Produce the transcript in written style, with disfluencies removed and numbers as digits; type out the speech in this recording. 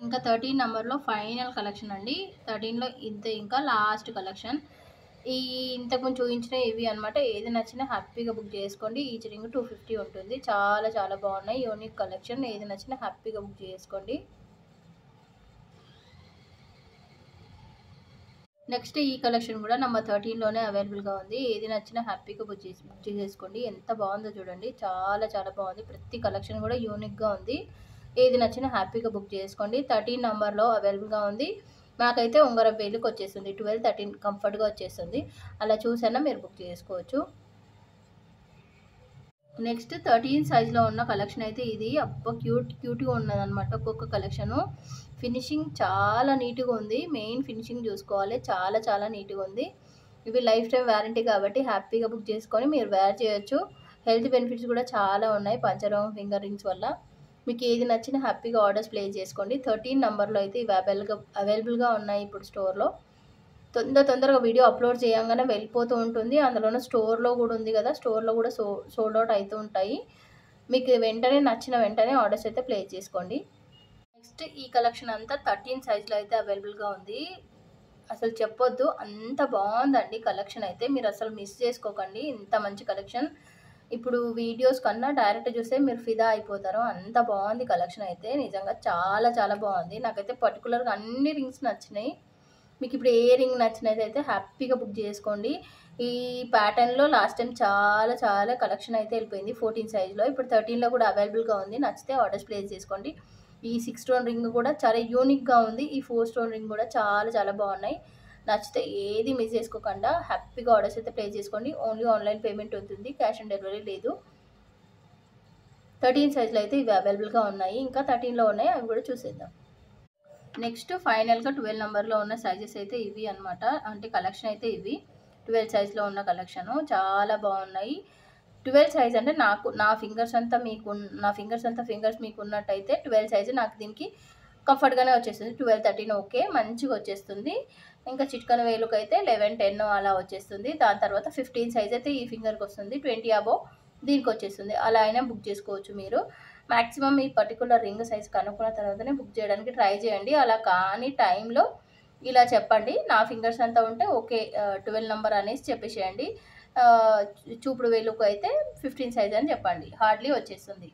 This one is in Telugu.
ఇంకా 13 నెంబర్‌లో ఫైనల్ కలెక్షన్ అండి. 13లో ఇంతే ఇంకా లాస్ట్ కలెక్షన్. ఈ ఇంతకుముందు చూయించినయి ఇవి అన్నమాట. ఏది నచ్చినా హ్యాపీగా బుక్ చేసుకోండి. ఈచ్ రింగ్ 250 ఉంటుంది. చాలా చాలా బాగున్నాయి. Unique collection. ఏది నచ్చినా హ్యాపీగా బుక్ చేసుకోండి. నెక్స్ట్ ఈ కలెక్షన్ కూడా నంబర్ 13లోనే అవైలబుల్‌గా ఉంది. ఏది నచ్చినా హ్యాపీగా బుక్ చేసేసుకోండి. ఎంత బాగుందో చూడండి. చాలా చాలా బాగుంది. ప్రతి కలెక్షన్ కూడా యూనిక్‌గా ఉంది. ఏది నచ్చినా హ్యాపీగా బుక్ చేసుకోండి. 13 నంబర్‌లో అవైలబుల్‌గా ఉంది. నాకైతే ఉంగరం వేలుకి వచ్చేస్తుంది. 12, 13 కంఫర్ట్‌గా వచ్చేస్తుంది. అలా చూసైనా మీరు బుక్ చేసుకోవచ్చు. నెక్స్ట్ 13 సైజ్‌లో ఉన్న కలెక్షన్ అయితే ఇది. అబ్బా! క్యూట్‌గా ఉన్నదనమాట ఒక్కొక్క కలెక్షను. ఫినిషింగ్ చాలా నీట్‌గా ఉంది. మెయిన్ ఫినిషింగ్ చూసుకోవాలి. చాలా చాలా నీట్‌గా ఉంది. ఇవి లైఫ్ టైమ్ వారంటీ కాబట్టి హ్యాపీగా బుక్ చేసుకొని మీరు వేర్ చేయొచ్చు. హెల్త్ బెనిఫిట్స్ కూడా చాలా ఉన్నాయి పంచలోహం ఫింగర్ రింగ్స్ వల్ల. మీకు ఏది నచ్చినా హ్యాపీగా ఆర్డర్స్ ప్లేస్ చేసుకోండి. 13 నంబర్‌లో అయితే ఇవి అవైలబుల్‌గా ఉన్నాయి ఇప్పుడు స్టోర్‌లో. తొందరగా వీడియో అప్లోడ్ చేయంగానే వెళ్ళిపోతూ ఉంటుంది. అందులోనే స్టోర్‌లో కూడా ఉంది కదా! స్టోర్‌లో కూడా సోల్డ్ అవుట్ అయితూ ఉంటాయి. మీకు వెంటనే నచ్చిన వెంటనే ఆర్డర్స్ అయితే ప్లేస్ చేసుకోండి. నెక్స్ట్ ఈ కలెక్షన్ అంతా 13 సైజ్‌లో అయితే అవైలబుల్‌గా ఉంది. అసలు చెప్పొద్దు అంత బాగుందండి కలెక్షన్ అయితే. మీరు అసలు మిస్ చేసుకోకండి. ఇంత మంచి కలెక్షన్. ఇప్పుడు వీడియోస్ కన్నా డైరెక్ట్ చూస్తే మీరు ఫిదా అయిపోతారు. అంత బాగుంది కలెక్షన్ అయితే. నిజంగా చాలా చాలా బాగుంది. నాకైతే పర్టికులర్‌గా అన్ని రింగ్స్ నచ్చినాయి. మీకు ఇప్పుడు ఏ రింగ్ నచ్చినదైతే హ్యాపీగా బుక్ చేసుకోండి. ఈ ప్యాటర్న్‌లో లాస్ట్ టైం చాలా చాలా కలెక్షన్ అయితే వెళ్ళిపోయింది 14 సైజ్‌లో. ఇప్పుడు 13లో కూడా అవైలబుల్‌గా ఉంది. నచ్చితే ఆర్డర్స్ ప్లేస్ చేసుకోండి. ఈ 6 స్టోన్ రింగ్ కూడా చాలా యూనిక్‌గా ఉంది. ఈ 4 స్టోన్ రింగ్ కూడా చాలా చాలా బాగున్నాయి. నచ్చితే ఏది మిస్ చేసుకోకుండా హ్యాపీగా ఆర్డర్స్ అయితే ప్లేస్ చేసుకోండి. ఓన్లీ ఆన్‌లైన్ పేమెంట్ ఉంటుంది. క్యాష్ ఆన్ డెలివరీ లేదు. 13 సైజ్‌లో అయితే ఇవి అవైలబుల్‌గా ఉన్నాయి. ఇంకా 13లో ఉన్నాయి. అవి కూడా చూసేద్దాం. నెక్స్ట్ ఫైనల్‌గా 12 నంబర్‌లో ఉన్న సైజెస్ అయితే ఇవి అన్నమాట. అంటే కలెక్షన్ అయితే ఇవి. 12 సైజ్‌లో ఉన్న కలెక్షను. చాలా బాగున్నాయి. 12 సైజ్ అంటే నా ఫింగర్స్ అంతా ఫింగర్స్ మీకున్నట్టయితే 12 సైజ్ నాకు దీనికి కంఫర్ట్‌గానే వచ్చేస్తుంది. 12, 13 ఓకే. మంచిగా వచ్చేస్తుంది. ఇంకా చిటికెన వేలుకైతే 11, 10 అలా వచ్చేస్తుంది. దాని తర్వాత 15 సైజ్ అయితే ఈ ఫింగర్‌కి వస్తుంది. 20 అబోవ్ దీనికి వచ్చేస్తుంది. అలా అయినా బుక్ చేసుకోవచ్చు మీరు. మాక్సిమం ఈ పర్టికులర్ రింగ్ సైజ్ కనుక్కున్న తర్వాతనే బుక్ చేయడానికి ట్రై చేయండి. అలా కాని టైంలో ఇలా చెప్పండి. నా ఫింగర్స్ అంతా ఉంటే ఓకే 12 నంబర్ అనేసి చెప్పేసేయండి. చూపుడు వేలుకు అయితే 15 సైజ్ అని చెప్పండి. హార్డ్లీ వచ్చేస్తుంది.